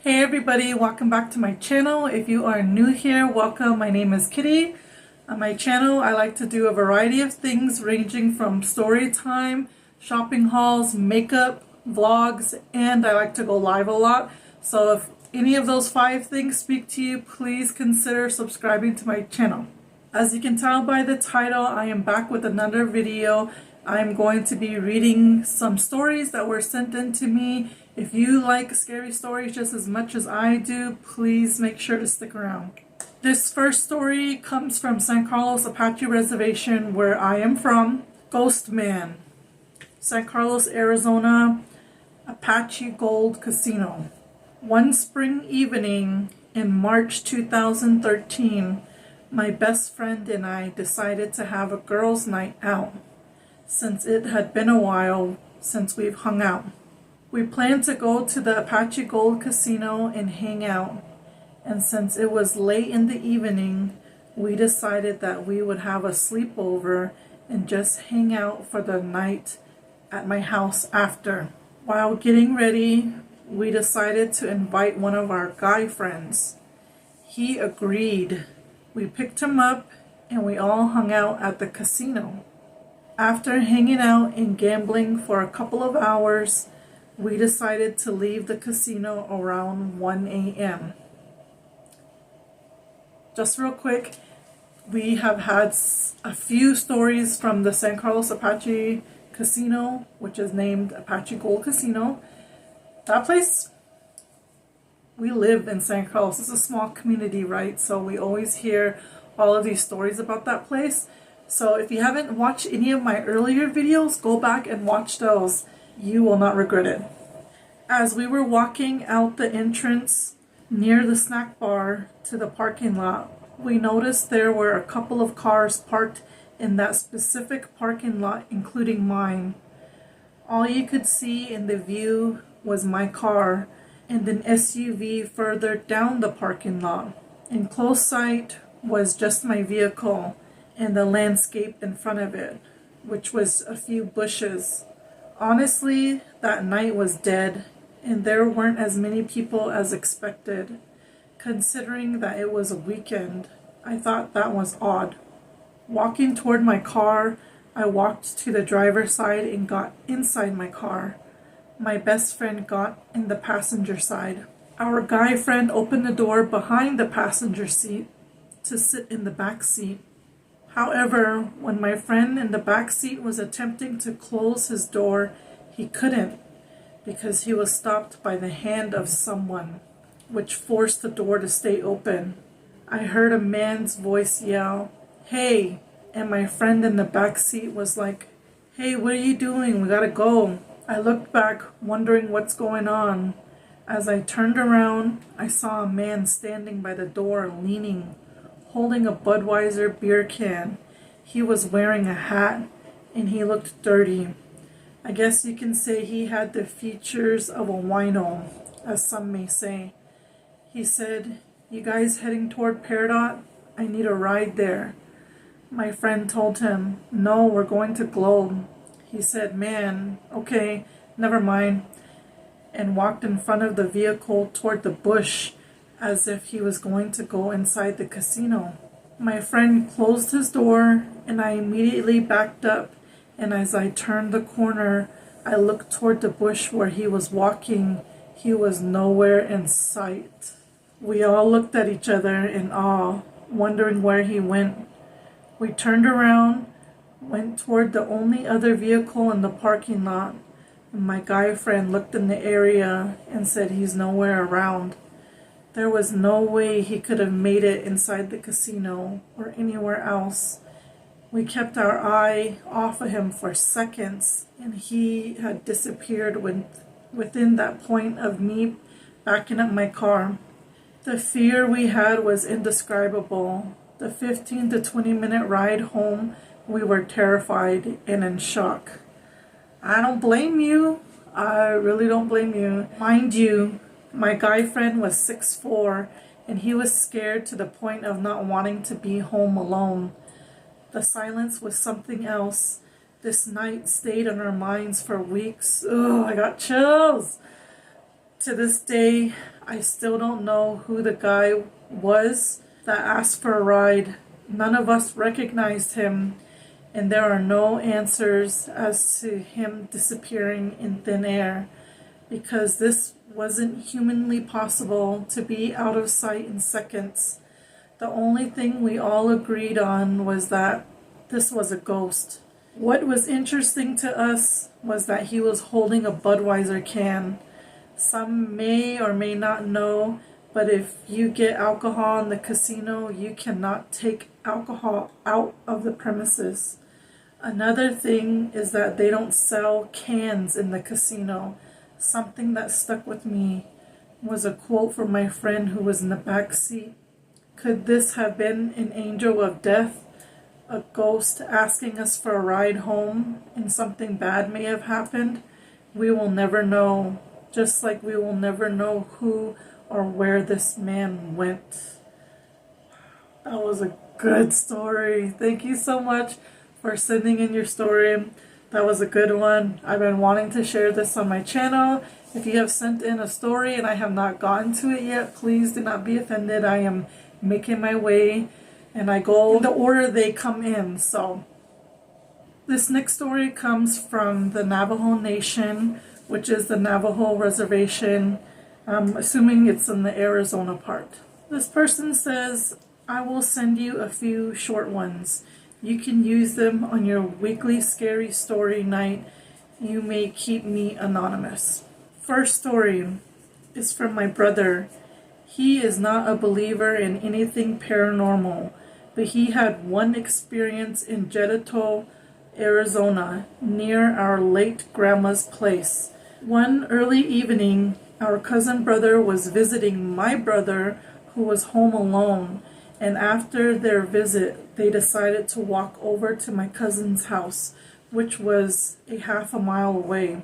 Hey everybody, welcome back to my channel. If you are new here, welcome. My name is Kitty. On my channel, I like to do a variety of things ranging from story time, shopping hauls, makeup, vlogs, and I like to go live a lot. So if any of those 5 things speak to you, please consider subscribing to my channel. As you can tell by the title, I am back with another video. I'm going to be reading some stories that were sent in to me. If you like scary stories just as much as I do, please make sure to stick around. This first story comes from San Carlos Apache Reservation, where I am from. Ghost Man, San Carlos, Arizona, Apache Gold Casino. One spring evening in March 2013, my best friend and I decided to have a girls' night out, since it had been a while since we've hung out. We planned to go to the Apache Gold Casino and hang out, and since it was late in the evening, we decided that we would have a sleepover and just hang out for the night at my house after. While getting ready, we decided to invite one of our guy friends. He agreed. We picked him up and we all hung out at the casino. After hanging out and gambling for a couple of hours, we decided to leave the casino around 1 a.m. Just real quick, we have had a few stories from the San Carlos Apache Casino, which is named Apache Gold Casino. That place, we live in San Carlos. It's a small community, right? So we always hear all of these stories about that place. So if you haven't watched any of my earlier videos, go back and watch those. You will not regret it. As we were walking out the entrance near the snack bar to the parking lot, we noticed there were a couple of cars parked in that specific parking lot, including mine. All you could see in the view was my car and an SUV further down the parking lot. In close sight was just my vehicle and the landscape in front of it, which was a few bushes. Honestly, that night was dead, and there weren't as many people as expected. Considering that it was a weekend, I thought that was odd. Walking toward my car, I walked to the driver's side and got inside my car. My best friend got in the passenger side. Our guy friend opened the door behind the passenger seat to sit in the back seat. However, when my friend in the back seat was attempting to close his door, he couldn't because he was stopped by the hand of someone, which forced the door to stay open. I heard a man's voice yell, "Hey," and my friend in the back seat was like, "Hey, what are you doing? We gotta go." I looked back, wondering what's going on. As I turned around, I saw a man standing by the door, leaning, holding a Budweiser beer can. He was wearing a hat and he looked dirty. I guess you can say he had the features of a wino, as some may say. He said, "You guys heading toward Peridot? I need a ride there." My friend told him, "No, we're going to Globe." He said, "Man, okay, never mind," and walked in front of the vehicle toward the bush as if he was going to go inside the casino. My friend closed his door and I immediately backed up, and as I turned the corner, I looked toward the bush where he was walking. He was nowhere in sight. We all looked at each other in awe, wondering where he went. We turned around, went toward the only other vehicle in the parking lot, and my guy friend looked in the area and said he's nowhere around. There was no way he could have made it inside the casino or anywhere else. We kept our eye off of him for seconds, and he had disappeared within that point of me backing up my car. The fear we had was indescribable. The 15 to 20-minute ride home, we were terrified and in shock. I don't blame you. I really don't blame you. Mind you, my guy friend was 6'4", and he was scared to the point of not wanting to be home alone. The silence was something else. This night stayed on our minds for weeks. Ugh, I got chills. To this day, I still don't know who the guy was that asked for a ride. None of us recognized him, and there are no answers as to him disappearing in thin air, because this wasn't humanly possible to be out of sight in seconds. The only thing we all agreed on was that this was a ghost. What was interesting to us was that he was holding a Budweiser can. Some may or may not know, but if you get alcohol in the casino, you cannot take alcohol out of the premises. Another thing is that they don't sell cans in the casino. Something that stuck with me was a quote from my friend who was in the back seat. Could this have been an angel of death, a ghost asking us for a ride home, and something bad may have happened? We will never know, just like we will never know who or where this man went. That was a good story. Thank you so much for sending in your story. That was a good one. I've been wanting to share this on my channel. If you have sent in a story and I have not gotten to it yet, please do not be offended. I am making my way and I go in the order they come in. So this next story comes from the Navajo Nation, which is the Navajo reservation. I'm assuming it's in the Arizona part. This person says, I will send you a few short ones. You can use them on your weekly scary story night. You may keep me anonymous. First story is from my brother. He is not a believer in anything paranormal, but he had one experience in Jedito, Arizona, near our late grandma's place. One early evening, our cousin brother was visiting my brother, who was home alone, and after their visit, they decided to walk over to my cousin's house, which was a half a mile away.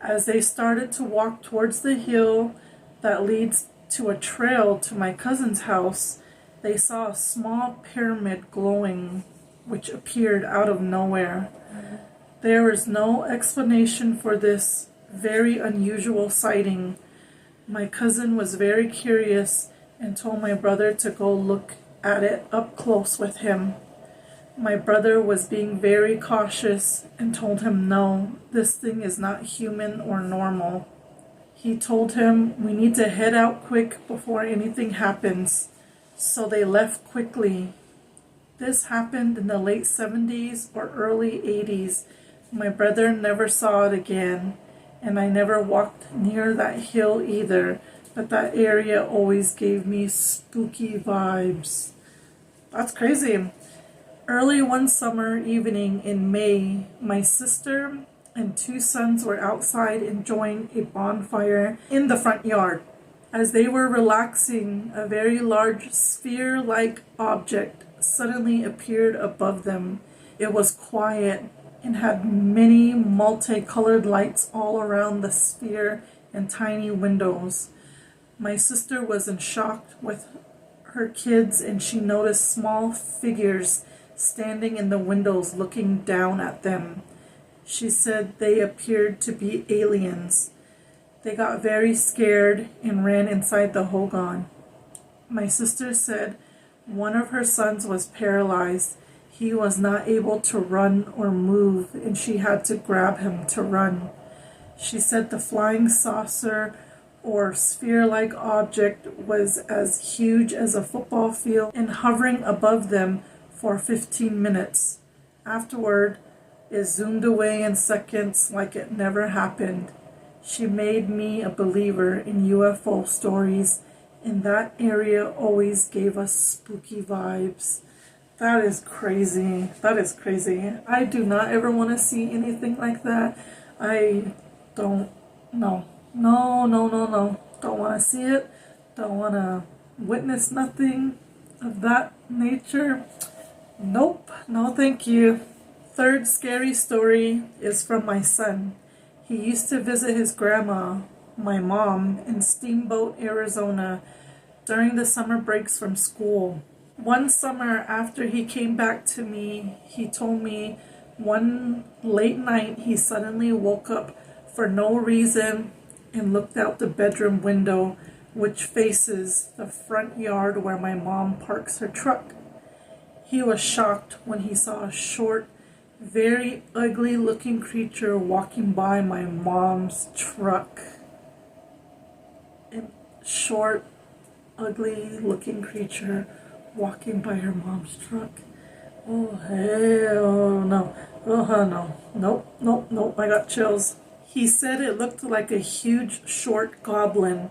As they started to walk towards the hill that leads to a trail to my cousin's house, they saw a small pyramid glowing, which appeared out of nowhere. There is no explanation for this very unusual sighting. My cousin was very curious and told my brother to go look at it up close with him. My brother was being very cautious and told him no, this thing is not human or normal. He told him we need to head out quick before anything happens. So they left quickly. This happened in the late 70s or early 80s. My brother never saw it again, and I never walked near that hill either, but that area always gave me spooky vibes. That's crazy. Early one summer evening in May, my sister and two sons were outside enjoying a bonfire in the front yard. As they were relaxing, a very large sphere-like object suddenly appeared above them. It was quiet and had many multicolored lights all around the sphere and tiny windows. My sister was in shock with her kids, and she noticed small figures standing in the windows looking down at them. She said they appeared to be aliens. They got very scared and ran inside the hogan. My sister said one of her sons was paralyzed. He was not able to run or move, and she had to grab him to run. She said the flying saucer or sphere-like object was as huge as a football field and hovering above them for 15 minutes. Afterward, it zoomed away in seconds like it never happened. She made me a believer in UFO stories, and that area always gave us spooky vibes. That is crazy. That is crazy. I do not ever want to see anything like that. I don't know. No. Don't want to see it. Don't want to witness nothing of that nature. Nope. No, thank you. Third scary story is from my son. He used to visit his grandma, my mom, in Steamboat, Arizona during the summer breaks from school. One summer after he came back to me, he told me one late night he suddenly woke up for no reason and looked out the bedroom window, which faces the front yard where my mom parks her truck. He was shocked when he saw a short, very ugly looking creature walking by my mom's truck. A short, ugly looking creature walking by her mom's truck. Oh, hell no. Oh, no. Nope, nope, nope. I got chills. He said it looked like a huge, short goblin.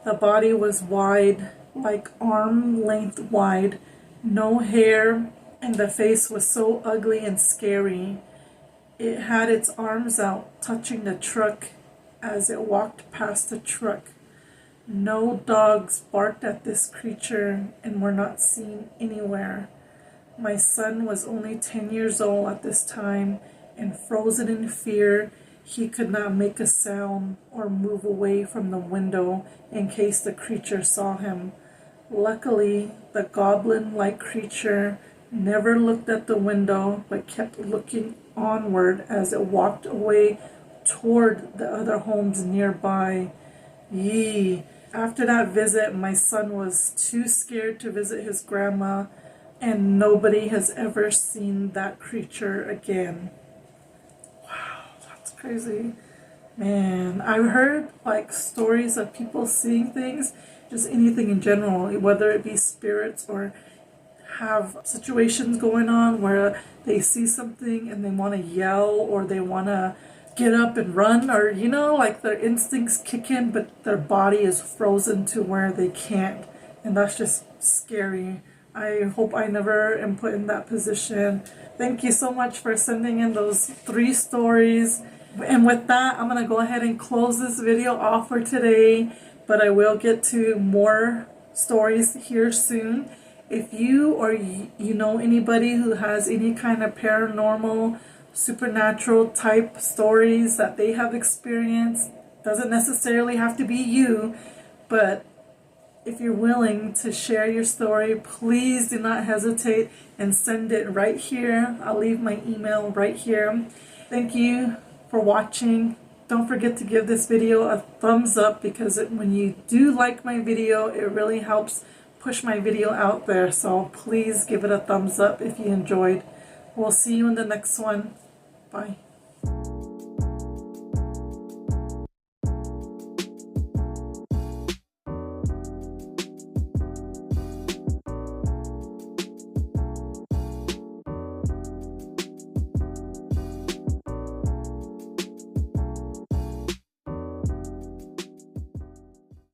The body was wide, like arm length wide, no hair, and the face was so ugly and scary. It had its arms out, touching the truck as it walked past the truck. No dogs barked at this creature and were not seen anywhere. My son was only 10 years old at this time, and frozen in fear, he could not make a sound or move away from the window in case the creature saw him. Luckily, the goblin-like creature never looked at the window but kept looking onward as it walked away toward the other homes nearby. Yee. After that visit, my son was too scared to visit his grandma, and nobody has ever seen that creature again. Wow, that's crazy. Man, I've heard like stories of people seeing things, just anything in general, whether it be spirits or have situations going on where they see something and they want to yell or they want to get up and run, or like their instincts kick in but their body is frozen to where they can't, and that's just scary. I hope I never am put in that position. Thank you so much for sending in those 3 stories. And with that, I'm going to go ahead and close this video off for today, but I will get to more stories here soon. If you or you know anybody who has any kind of paranormal, supernatural type stories that they have experienced, doesn't necessarily have to be you, but if you're willing to share your story, please do not hesitate and send it right here. I'll leave my email right here. Thank you for watching. Don't forget to give this video a thumbs up, because when you do like my video, it really helps push my video out there. So please give it a thumbs up if you enjoyed. We'll see you in the next one. Bye.